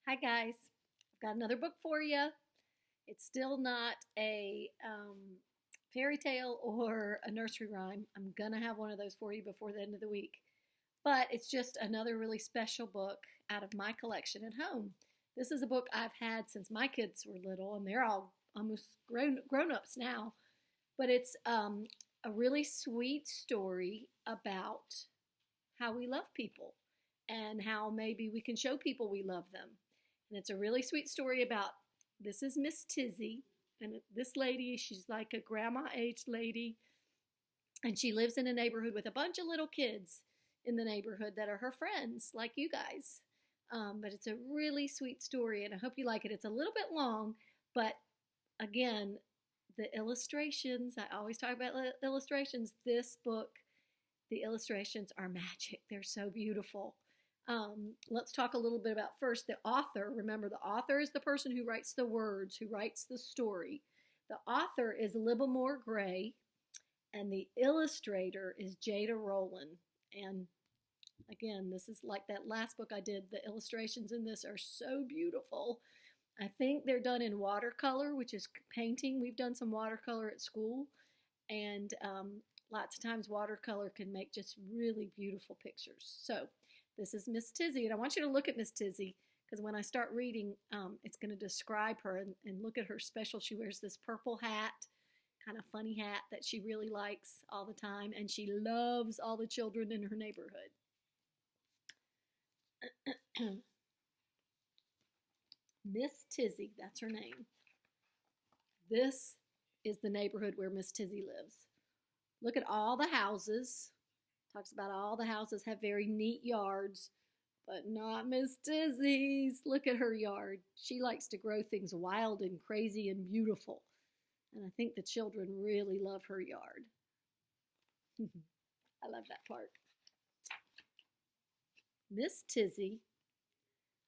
Hi guys, I've got another book for you. It's still not a fairy tale or a nursery rhyme. I'm gonna have one of those for you before the end of the week. But it's just another really special book out of my collection at home. This is a book I've had since my kids were little, and they're all almost grown ups now. But it's a really sweet story about how we love people and how maybe we can show people we love them. And it's a really sweet story about this is Miss Tizzy. And this lady, she's like a grandma aged lady. And she lives in a neighborhood with a bunch of little kids in the neighborhood that are her friends, like you guys. But it's a really sweet story, and I hope you like it. It's a little bit long, but again, the illustrations, I always talk about illustrations. This book, the illustrations are magic. They're so beautiful. Let's talk a little bit about first the author. Remember, the author is the person who writes the words, who writes the story. The author is Livermore Gray, and the illustrator is Jada Rowland. And again, this is like that last book I did. The illustrations in this are so beautiful. I think they're done in watercolor, which is painting. We've done some watercolor at school, and lots of times watercolor can make just really beautiful pictures. So this is Miss Tizzy, and I want you to look at Miss Tizzy because when I start reading, it's going to describe her and look at her special. She wears this purple hat, kind of funny hat that she really likes all the time, and she loves all the children in her neighborhood. Miss Tizzy, that's her name. This is the neighborhood where Miss Tizzy lives. Look at all the houses. Talks about all the houses have very neat yards, but not Miss Tizzy's. Look at her yard. She likes to grow things wild and crazy and beautiful. And I think the children really love her yard. I love that part. Miss Tizzy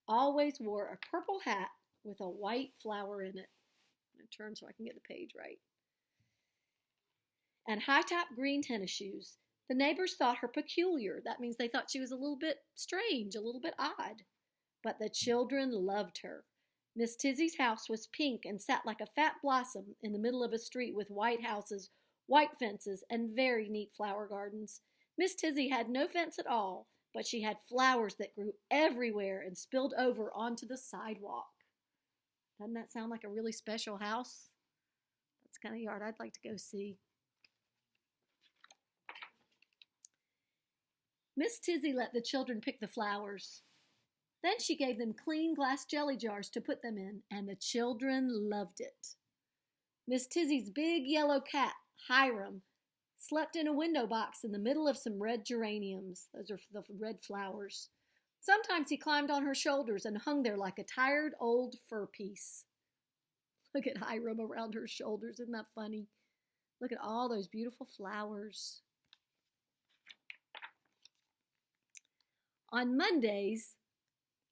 always wore a purple hat with a white flower in it. I'm going to turn so I can get the page right. And high-top green tennis shoes. The neighbors thought her peculiar. That means they thought she was a little bit strange, a little bit odd. But the children loved her. Miss Tizzy's house was pink and sat like a fat blossom in the middle of a street with white houses, white fences, and very neat flower gardens. Miss Tizzy had no fence at all, but she had flowers that grew everywhere and spilled over onto the sidewalk. Doesn't that sound like a really special house? That's the kind of yard I'd like to go see. Miss Tizzy let the children pick the flowers. Then she gave them clean glass jelly jars to put them in, and the children loved it. Miss Tizzy's big yellow cat, Hiram, slept in a window box in the middle of some red geraniums. Those are the red flowers. Sometimes he climbed on her shoulders and hung there like a tired old fur piece. Look at Hiram around her shoulders. Isn't that funny? Look at all those beautiful flowers. On Mondays,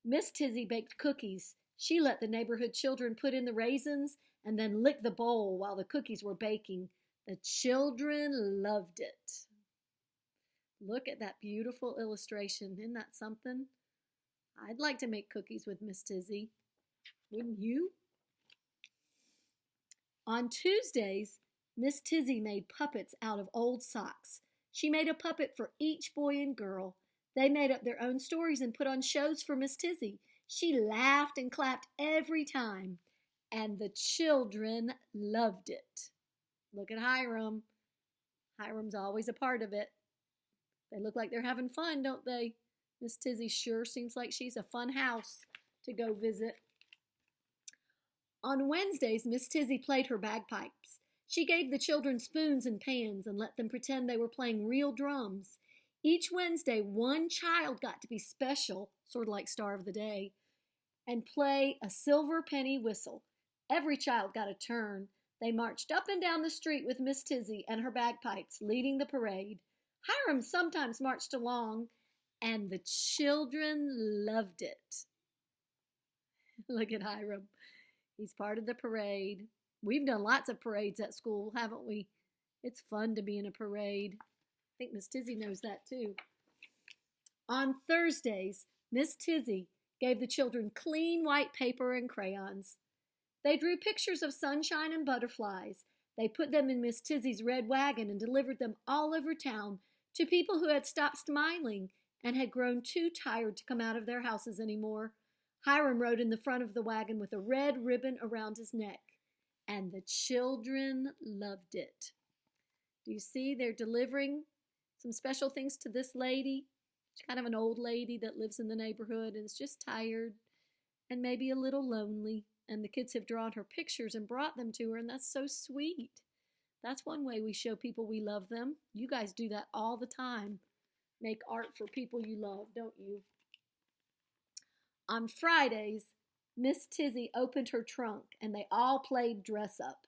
Miss Tizzy baked cookies. She let the neighborhood children put in the raisins and then lick the bowl while the cookies were baking. The children loved it. Look at that beautiful illustration. Isn't that something? I'd like to make cookies with Miss Tizzy. Wouldn't you? On Tuesdays, Miss Tizzy made puppets out of old socks. She made a puppet for each boy and girl. They made up their own stories and put on shows for Miss Tizzy. She laughed and clapped every time, and the children loved it. Look at Hiram. Hiram's always a part of it. They look like they're having fun, don't they? Miss Tizzy sure seems like she's a fun house to go visit. On Wednesdays, Miss Tizzy played her bagpipes. She gave the children spoons and pans and let them pretend they were playing real drums. Each Wednesday, one child got to be special, sort of like Star of the Day, and play a silver penny whistle. Every child got a turn. They marched up and down the street with Miss Tizzy and her bagpipes, leading the parade. Hiram sometimes marched along, and the children loved it. Look at Hiram. He's part of the parade. We've done lots of parades at school, haven't we? It's fun to be in a parade. I think Miss Tizzy knows that too. On Thursdays, Miss Tizzy gave the children clean white paper and crayons. They drew pictures of sunshine and butterflies. They put them in Miss Tizzy's red wagon and delivered them all over town to people who had stopped smiling and had grown too tired to come out of their houses anymore. Hiram rode in the front of the wagon with a red ribbon around his neck, and the children loved it. Do you see they're delivering some special things to this lady? She's kind of an old lady that lives in the neighborhood and is just tired and maybe a little lonely. And the kids have drawn her pictures and brought them to her, and that's so sweet. That's one way we show people we love them. You guys do that all the time. Make art for people you love, don't you? On Fridays, Miss Tizzy opened her trunk, and they all played dress up.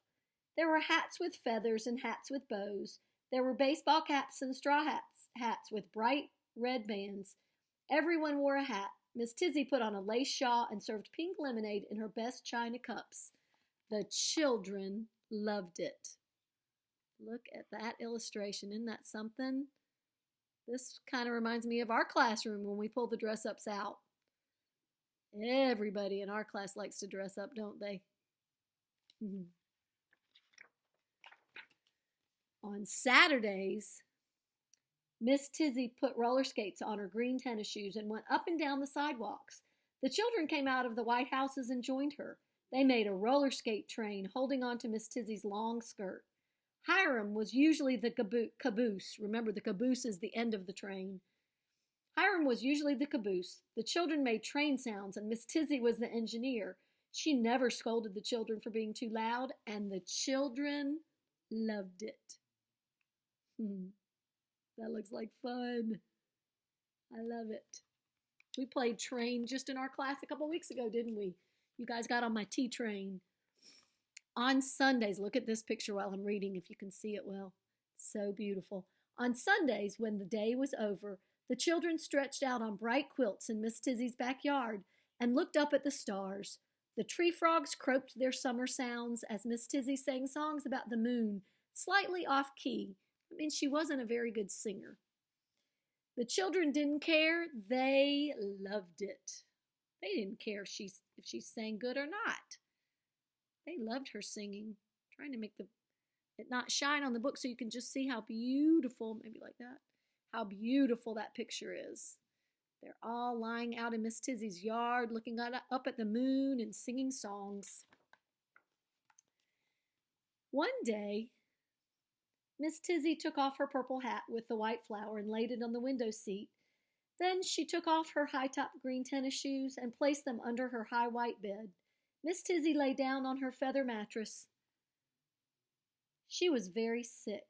There were hats with feathers and hats with bows. There were baseball caps and straw hats with bright red bands. Everyone wore a hat. Miss Tizzy put on a lace shawl and served pink lemonade in her best china cups. The children loved it. Look at that illustration. Isn't that something? This kind of reminds me of our classroom when we pull the dress-ups out. Everybody in our class likes to dress up, don't they? On Saturdays, Miss Tizzy put roller skates on her green tennis shoes and went up and down the sidewalks. The children came out of the White Houses and joined her. They made a roller skate train, holding on to Miss Tizzy's long skirt. Hiram was usually the caboose. Remember, the caboose is the end of the train. Hiram was usually the caboose. The children made train sounds, and Miss Tizzy was the engineer. She never scolded the children for being too loud, and the children loved it. That looks like fun. I love it. We played train just in our class a couple weeks ago, didn't we? You guys got on my T train. On Sundays, look at this picture while I'm reading if you can see it well. So beautiful. On Sundays, when the day was over, the children stretched out on bright quilts in Miss Tizzy's backyard and looked up at the stars. The tree frogs croaked their summer sounds as Miss Tizzy sang songs about the moon, slightly off key. I mean, she wasn't a very good singer. The children didn't care. They loved it. They didn't care if she sang good or not. They loved her singing. Trying to make it not shine on the book so you can just see how beautiful, maybe like that, how beautiful that picture is. They're all lying out in Miss Tizzy's yard, looking up at the moon and singing songs. One day, Miss Tizzy took off her purple hat with the white flower and laid it on the window seat. Then she took off her high-top green tennis shoes and placed them under her high white bed. Miss Tizzy lay down on her feather mattress. She was very sick.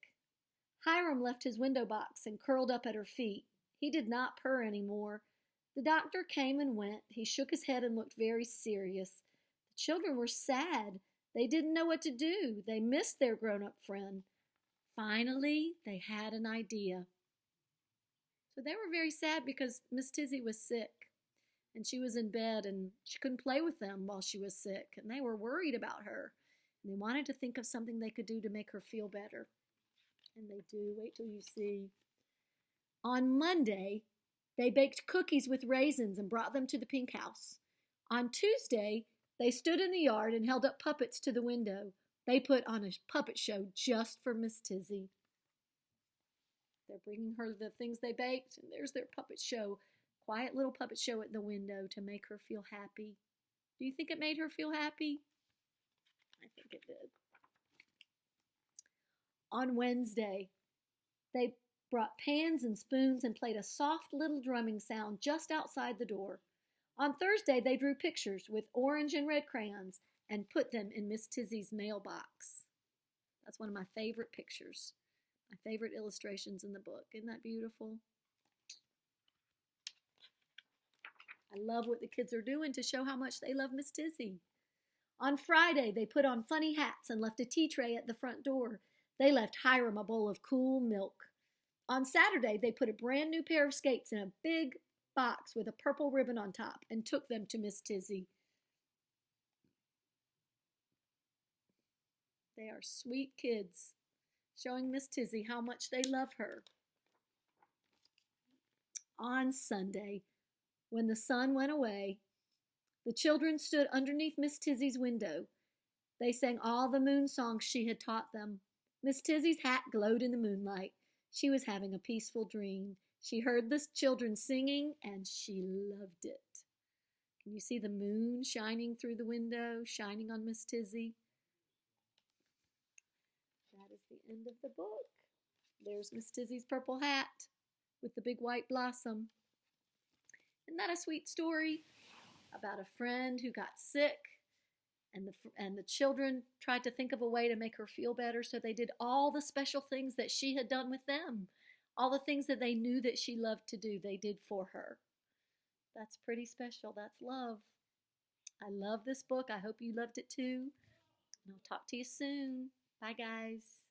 Hiram left his window box and curled up at her feet. He did not purr anymore. The doctor came and went. He shook his head and looked very serious. The children were sad. They didn't know what to do. They missed their grown-up friend. Finally, they had an idea. So they were very sad because Miss Tizzy was sick and she was in bed and she couldn't play with them while she was sick, and they were worried about her. And they wanted to think of something they could do to make her feel better. And they do. Wait till you see. On Monday, they baked cookies with raisins and brought them to the pink house. On Tuesday, they stood in the yard and held up puppets to the window. They put on a puppet show just for Miss Tizzy. They're bringing her the things they baked, and there's their puppet show. Quiet little puppet show at the window to make her feel happy. Do you think it made her feel happy? I think it did. On Wednesday, they brought pans and spoons and played a soft little drumming sound just outside the door. On Thursday, they drew pictures with orange and red crayons and put them in Miss Tizzy's mailbox. That's one of my favorite pictures, my favorite illustrations in the book. Isn't that beautiful? I love what the kids are doing to show how much they love Miss Tizzy. On Friday, they put on funny hats and left a tea tray at the front door. They left Hiram a bowl of cool milk. On Saturday, they put a brand new pair of skates in a big box with a purple ribbon on top and took them to Miss Tizzy. They are sweet kids, showing Miss Tizzy how much they love her. On Sunday, when the sun went away, The children stood underneath Miss Tizzy's window. They sang all the moon songs she had taught them. Miss Tizzy's hat glowed in the moonlight. She was having a peaceful dream. She heard the children singing, and she loved it. Can you see the moon shining through the window, shining on Miss Tizzy? That is the end of the book. There's Miss Tizzy's purple hat with the big white blossom. Isn't that a sweet story about a friend who got sick, and the children tried to think of a way to make her feel better, so they did all the special things that she had done with them. All the things that they knew that she loved to do, they did for her. That's pretty special. That's love. I love this book. I hope you loved it too. And I'll talk to you soon. Bye, guys.